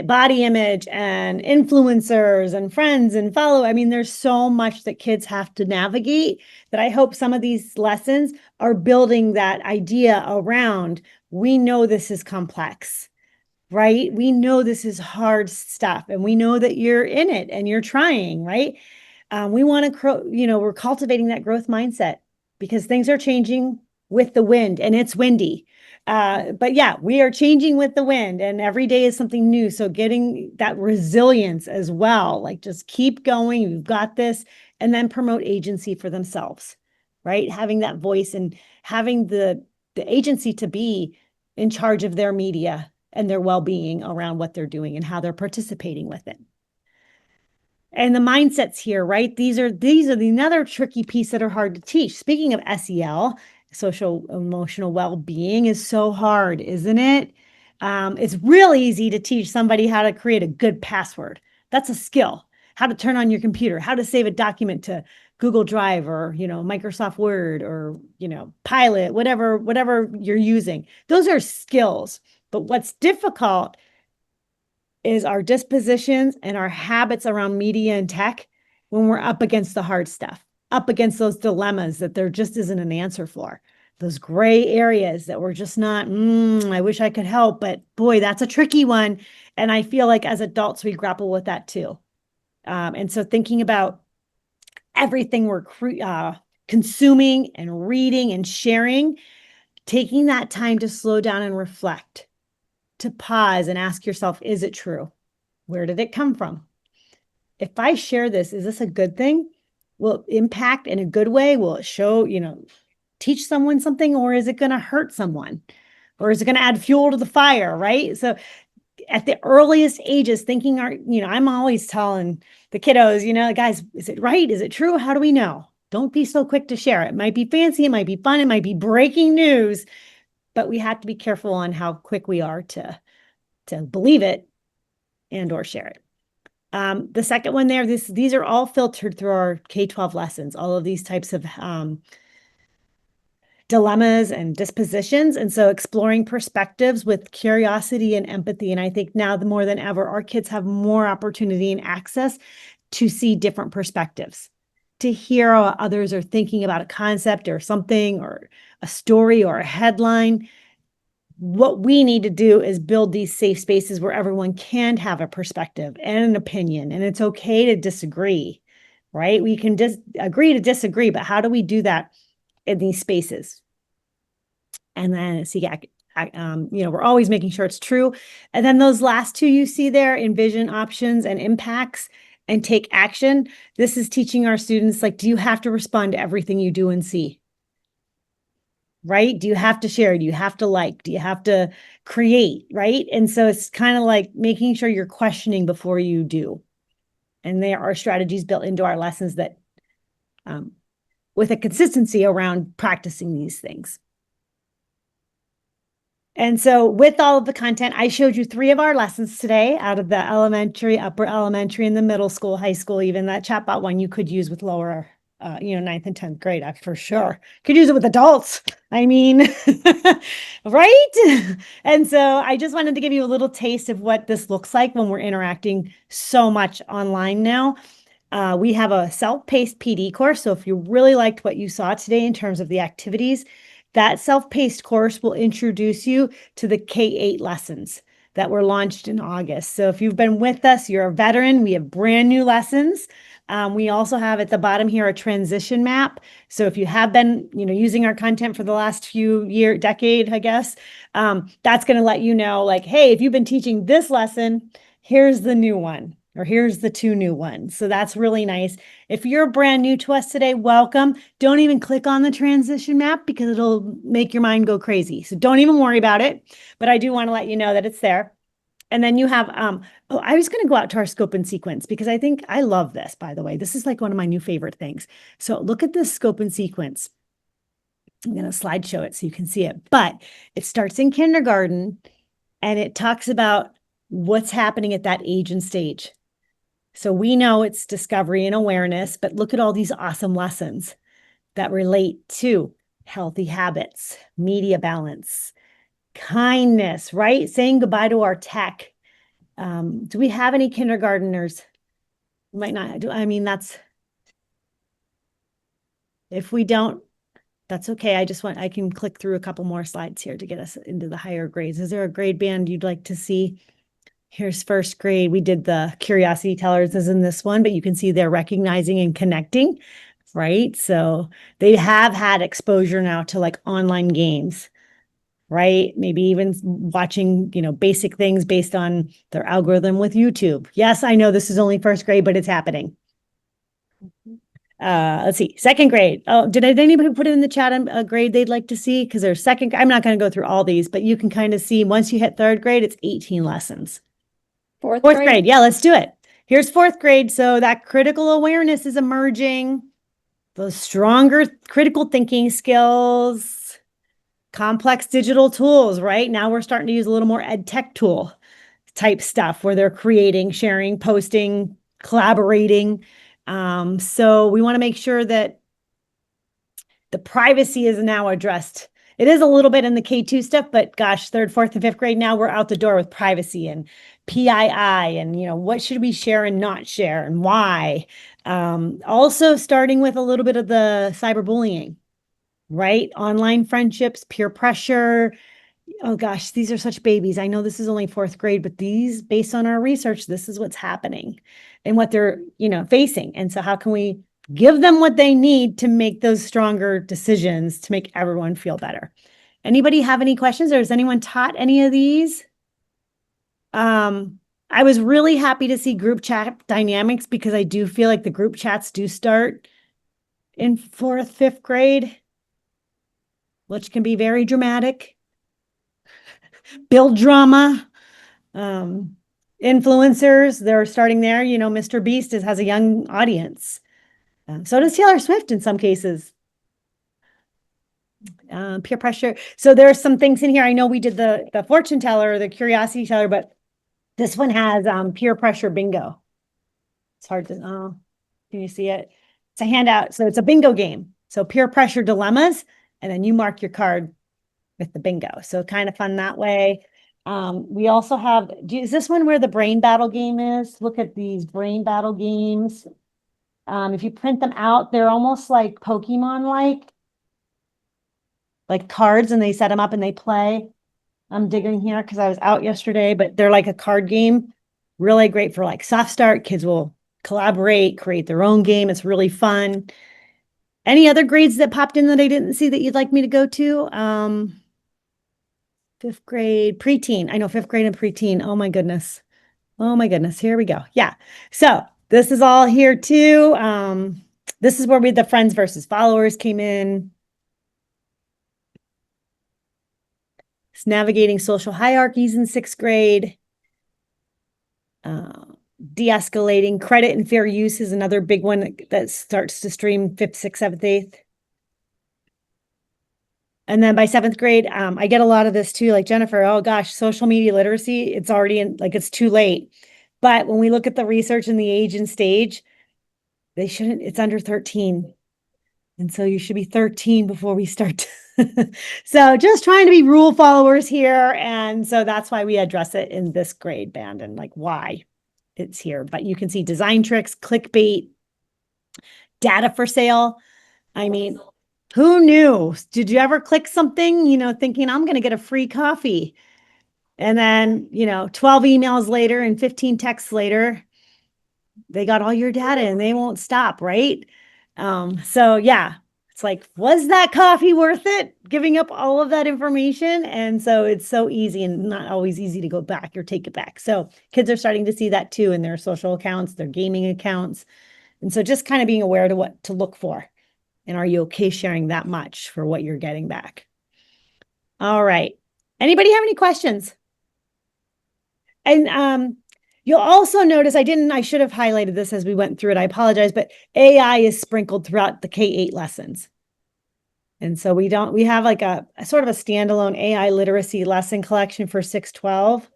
body image and influencers and friends and follow. I mean, there's so much that kids have to navigate that I hope some of these lessons are building that idea around, we know this is complex, right? We know this is hard stuff and we know that you're in it and you're trying, right? We want to, we're cultivating that growth mindset because things are changing with the wind and it's windy. But yeah, we are changing with the wind and every day is something new. So getting that resilience as well, like just keep going, you've got this, and then promote agency for themselves, right? Having that voice and having the agency to be in charge of their media and their well-being around what they're doing and how they're participating with it. And the mindsets here, right? These are the another tricky piece that are hard to teach. Speaking of SEL, social emotional well-being is so hard, isn't it? It's really easy to teach somebody how to create a good password. That's a skill. How to turn on your computer, how to save a document to Google Drive or, Microsoft Word or, Pilot, whatever you're using. Those are skills. But what's difficult is our dispositions and our habits around media and tech when we're up against the hard stuff, up against those dilemmas that there just isn't an answer for, those gray areas that we're just not, I wish I could help, but boy, that's a tricky one. And I feel like as adults, we grapple with that too. And so thinking about everything we're consuming and reading and sharing, taking that time to slow down and reflect, to pause and ask yourself, is it true? Where did it come from? If I share this, is this a good thing? Will it impact in a good way? Will it show, teach someone something, or is it going to hurt someone? Or is it going to add fuel to the fire, right? So at the earliest ages, thinking I'm always telling the kiddos, guys, is it right? Is it true? How do we know? Don't be so quick to share. It might be fancy, it might be fun, it might be breaking news. but we have to be careful on how quick we are to believe it and or share it. The second one there, these are all filtered through our K-12 lessons, all of these types of dilemmas and dispositions. And so exploring perspectives with curiosity and empathy. And I think now more than ever, our kids have more opportunity and access to see different perspectives, to hear how others are thinking about a concept or something or a story or a headline. What we need to do is build these safe spaces where everyone can have a perspective and an opinion, and it's okay to disagree, right? We can just agree to disagree, but how do we do that in these spaces? And then see, we're always making sure it's true. And then those last two you see there, envision options and impacts and take action. This is teaching our students, like, do you have to respond to everything you do and see? Right? Do you have to share? Do you have to like? Do you have to create? Right? And so it's kind of like making sure you're questioning before you do. And there are strategies built into our lessons that with a consistency around practicing these things. And so with all of the content, I showed you 3 of our lessons today out of the elementary, upper elementary, and the middle school, high school. Even that chatbot one you could use with lower, 9th and 10th grade, for sure. Could use it with adults. I mean, right? And so I just wanted to give you a little taste of what this looks like when we're interacting so much online now. We have a self-paced PD course. So if you really liked what you saw today in terms of the activities, that self-paced course will introduce you to the K-8 lessons that were launched in August. So if you've been with us, you're a veteran, we have brand new lessons. We also have at the bottom here a transition map. So if you have been, using our content for the last decade, I guess, that's going to let you know, like, hey, if you've been teaching this lesson, here's the new one, or here's the 2 new ones. So that's really nice. If you're brand new to us today, welcome. Don't even click on the transition map because it'll make your mind go crazy. So don't even worry about it. But I do want to let you know that it's there. And then you have, I was going to go out to our scope and sequence because I love this, by the way. This is like one of my new favorite things. So look at this scope and sequence. I'm going to slideshow it so you can see it. But it starts in kindergarten and it talks about what's happening at that age and stage. So we know it's discovery and awareness, but look at all these awesome lessons that relate to healthy habits, media balance, kindness, right? Saying goodbye to our tech. Do we have any kindergarteners? Might not do. I mean, if we don't, that's okay. I can click through a couple more slides here to get us into the higher grades. Is there a grade band you'd like to see? Here's first grade. We did the curiosity tellers is in this one, but you can see they're recognizing and connecting, right? So they have had exposure now to like online games, right? Maybe even watching, basic things based on their algorithm with YouTube. Yes, I know this is only first grade, but it's happening. Let's see, second grade. Oh, did anybody put it in the chat a grade they'd like to see? Because there's second, I'm not going to go through all these, but you can kind of see once you hit third grade, it's 18 lessons. Fourth grade. Yeah, let's do it. Here's 4th grade. So that critical awareness is emerging, those stronger critical thinking skills, complex digital tools, right? Now we're starting to use a little more ed tech tool type stuff where they're creating, sharing, posting, collaborating. So we want to make sure that the privacy is now addressed. It is a little bit in the K2 stuff, but gosh, 3rd, 4th, and 5th grade, now we're out the door with privacy and PII and, what should we share and not share and why. Also starting with a little bit of the cyberbullying, right? Online friendships, peer pressure. Oh gosh, these are such babies. I know this is only 4th grade, but these, based on our research, this is what's happening and what they're, facing. And so how can we give them what they need to make those stronger decisions to make everyone feel better? Anybody have any questions, or has anyone taught any of these? I was really happy to see group chat dynamics because I do feel like the group chats do start in 4th, 5th grade, which can be very dramatic, build drama. Influencers, they're starting there. Mr. Beast has a young audience. So does Taylor Swift in some cases. peer pressure. So there are some things in here. I know we did the fortune teller, the curiosity teller, but this one has peer pressure bingo. It's hard to, can you see it? It's a handout. So it's a bingo game. So peer pressure dilemmas, and then you mark your card with the bingo. So kind of fun that way. We also have, is this one where the brain battle game is? Look at these brain battle games. If you print them out, they're almost like Pokemon like cards, and they set them up and they play. I'm digging here because I was out yesterday, but they're like a card game. Really great for like soft start. Kids will collaborate, create their own game. It's really fun. Any other grades that popped in that I didn't see that you'd like me to go to? Fifth grade, preteen. I know fifth grade and preteen. Oh my goodness. Oh my goodness. Here we go. Yeah. So this is all here too. This is where the friends versus followers came in. It's navigating social hierarchies in sixth grade. De-escalating credit and fair use is another big one that starts to stream fifth, sixth, seventh, eighth. And then by seventh grade, I get a lot of this too, like Jennifer, oh gosh, social media literacy, it's already it's too late. But when we look at the research and the age and stage, it's under 13. And so you should be 13 before we start. So just trying to be rule followers here. And so that's why we address it in this grade band and like why it's here. But you can see design tricks, clickbait, data for sale. I mean, who knew? Did you ever click something, thinking I'm going to get a free coffee? And then, 12 emails later and 15 texts later, they got all your data and they won't stop, right? So yeah, it's like, was that coffee worth it? Giving up all of that information? And so it's so easy and not always easy to go back or take it back. So kids are starting to see that too in their social accounts, their gaming accounts. And so just kind of being aware to what to look for. And are you okay sharing that much for what you're getting back? All right. Anybody have any questions? And you'll also notice I should have highlighted this as we went through it. I apologize, but AI is sprinkled throughout the K-8 lessons. And so we have like a sort of a standalone AI literacy lesson collection for 612,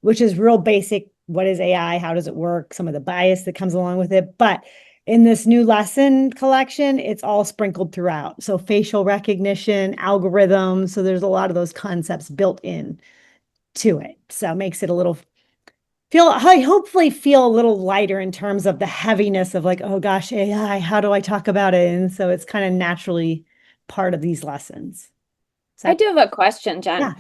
which is real basic. What is AI? How does it work? Some of the bias that comes along with it. But in this new lesson collection, it's all sprinkled throughout. So facial recognition, algorithms. So there's a lot of those concepts built in to it. So it makes it hopefully feel a little lighter in terms of the heaviness of like, oh gosh, AI, how do I talk about it? And so it's kind of naturally part of these lessons. I do have a question, Jen. Yeah.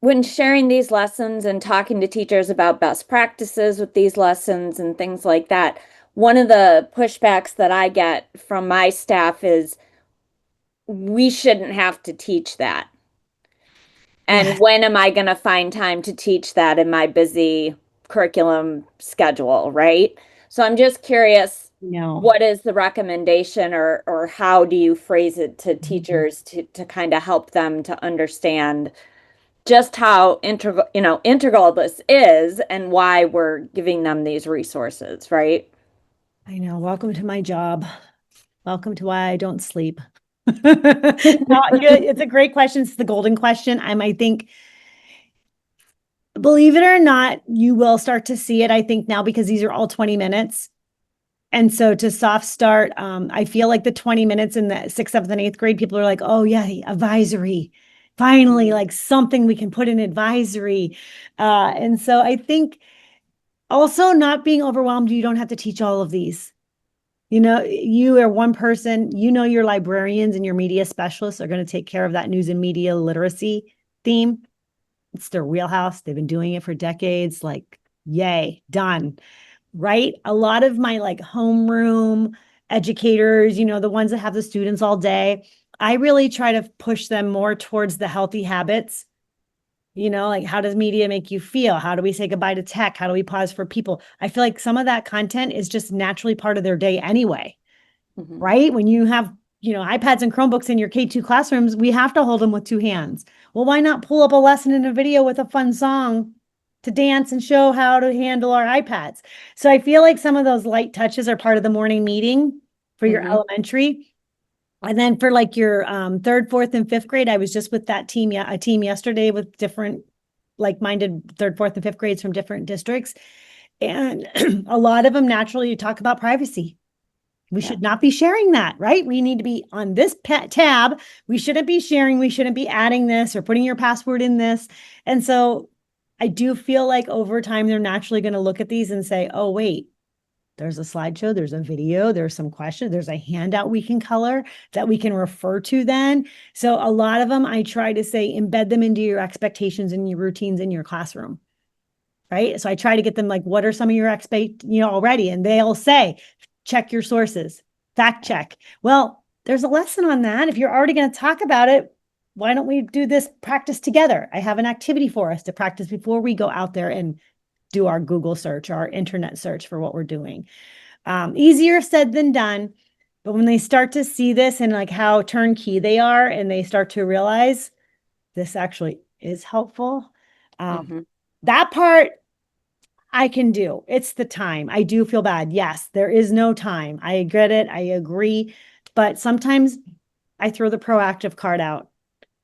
When sharing these lessons and talking to teachers about best practices with these lessons and things like that, one of the pushbacks that I get from my staff is we shouldn't have to teach that. And when am I going to find time to teach that in my busy curriculum schedule, right? So I'm just curious, what is the recommendation or how do you phrase it to teachers to kind of help them to understand just how integral this is and why we're giving them these resources, right? I know. Welcome to my job. Welcome to why I don't sleep. It's a great question. It's the golden question. I think, believe it or not, you will start to see it, I think, now because these are all 20 minutes. And so to soft start, I feel like the 20 minutes in the 6th, 7th, and 8th grade, people are like, oh yeah, advisory. Finally, like something we can put in advisory. And so I think also not being overwhelmed, you don't have to teach all of these. You are one person, your librarians and your media specialists are going to take care of that news and media literacy theme. It's their wheelhouse. They've been doing it for decades. Like, yay, done. Right? A lot of my like homeroom educators, the ones that have the students all day, I really try to push them more towards the healthy habits. Like how does media make you feel? How do we say goodbye to tech? How do we pause for people? I feel like some of that content is just naturally part of their day anyway, right? When you have, iPads and Chromebooks in your K2 classrooms, we have to hold them with two hands. Well, why not pull up a lesson in a video with a fun song to dance and show how to handle our iPads? So I feel like some of those light touches are part of the morning meeting for your elementary. And then for like your third, fourth, and fifth grade, I was just with that team, a team yesterday with different like-minded third, fourth, and fifth grades from different districts. And a lot of them naturally talk about privacy. We should not be sharing that, right? We need to be on this tab. We shouldn't be sharing. We shouldn't be adding this or putting your password in this. And so I do feel like over time, they're naturally going to look at these and say, oh, wait, there's a slideshow, there's a video, there's some questions, there's a handout we can color that we can refer to then. So a lot of them, I try to say, embed them into your expectations and your routines in your classroom. Right. So I try to get them like, what are some of your already? And they'll say, check your sources, fact check. Well, there's a lesson on that. If you're already going to talk about it, why don't we do this practice together? I have an activity for us to practice before we go out there and do our Google search, our internet search for what we're doing. Easier said than done. But when they start to see this and like how turnkey they are, and they start to realize this actually is helpful, that part I can do. It's the time. I do feel bad. Yes, there is no time. I get it. I agree. But sometimes I throw the proactive card out.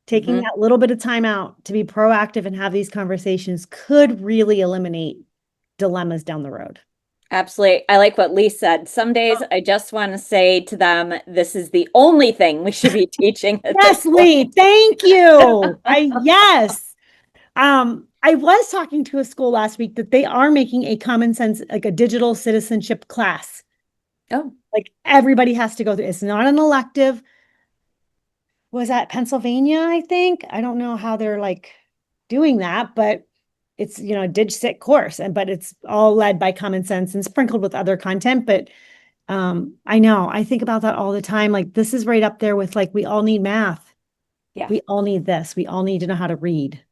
Taking that little bit of time out to be proactive and have these conversations could really eliminate dilemmas down the road. Absolutely. I like what Lee said. Some days I just want to say to them, this is the only thing we should be teaching. Yes, Lee, thank you. Yes. I was talking to a school last week that they are making a common sense, like a digital citizenship class. Oh, like everybody has to go through. It's not an elective. Was that Pennsylvania, I think? I don't know how they're like doing that, but it's, a DigSit course, but it's all led by common sense and sprinkled with other content. But I know, I think about that all the time. Like this is right up there with like, we all need math. yeah. We all need this. We all need to know how to read.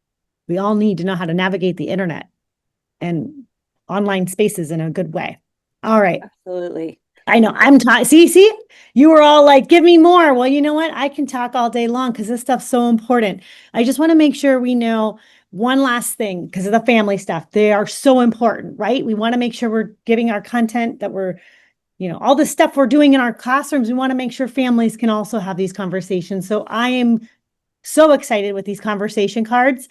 We all need to know how to navigate the internet and online spaces in a good way. All right. Absolutely. I know I'm talking. See, you were all like, give me more. Well, you know what? I can talk all day long because this stuff's so important. I just want to make sure we know one last thing because of the family stuff. They are so important, right? We want to make sure we're giving our content that we're, all the stuff we're doing in our classrooms. We want to make sure families can also have these conversations. So I am so excited with these conversation cards.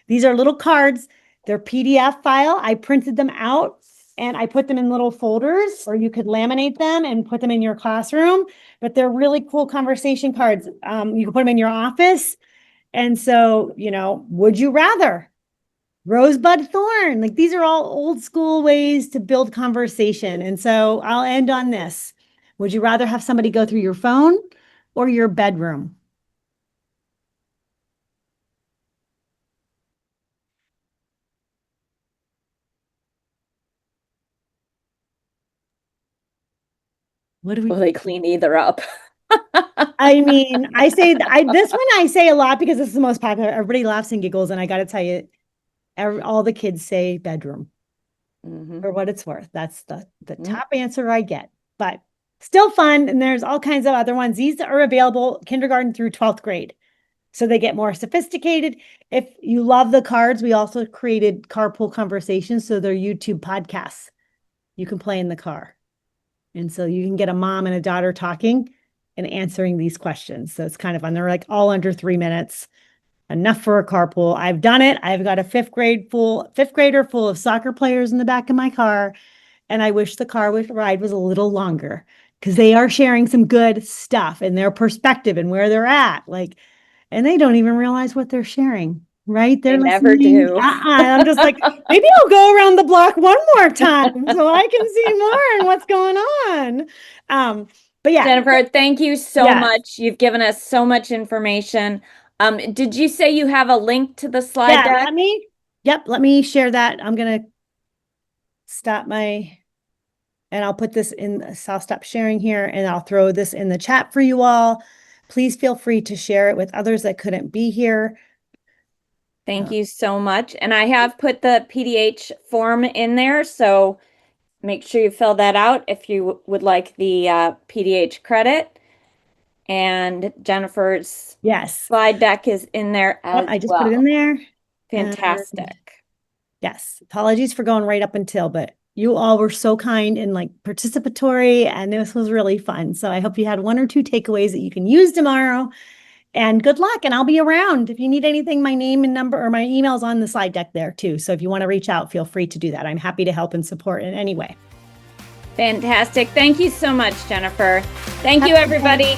These are little cards. They're PDF file. I printed them out and I put them in little folders, or you could laminate them and put them in your classroom. But they're really cool conversation cards. You can put them in your office. And so, would you rather? Rosebud thorn. Like these are all old school ways to build conversation. And so I'll end on this. Would you rather have somebody go through your phone or your bedroom? What do we? Will they clean either up? I mean, this one I say a lot because this is the most popular. Everybody laughs and giggles, and I got to tell you, all the kids say bedroom for what it's worth. That's the top answer I get, but still fun. And there's all kinds of other ones. These are available kindergarten through 12th grade. So they get more sophisticated. If you love the cards, we also created carpool conversations. So they're YouTube podcasts you can play in the car. And so you can get a mom and a daughter talking and answering these questions. So it's kind of fun. They're like all under 3 minutes, enough for a carpool. I've done it. I've got a fifth grader full of soccer players in the back of my car. And I wish the car ride was a little longer because they are sharing some good stuff and their perspective and where they're at. And they don't even realize what they're sharing, right? They never do. I'm just like, maybe I'll go around the block one more time so I can see more and what's going on. But yeah. Jennifer, thank you so much. You've given us so much information. Did you say you have a link to the slide deck? Let me share that. I'm going to stop and I'll put this in, so I'll stop sharing here and I'll throw this in the chat for you all. Please feel free to share it with others that couldn't be here. Thank you so much. And I have put the PDH form in there, so make sure you fill that out if you would like the PDH credit. And Jennifer's slide deck is in there as well. I just put it in there. Fantastic. Yes. Apologies for going right up until, but You all were so kind and like participatory, and this was really fun. So I hope you had 1 or 2 takeaways that you can use tomorrow. And good luck, and I'll be around. If you need anything, my name and number or my email's on the slide deck there too. So if you want to reach out, feel free to do that. I'm happy to help and support in any way. Fantastic. Thank you so much, Jennifer. Thank you, everybody.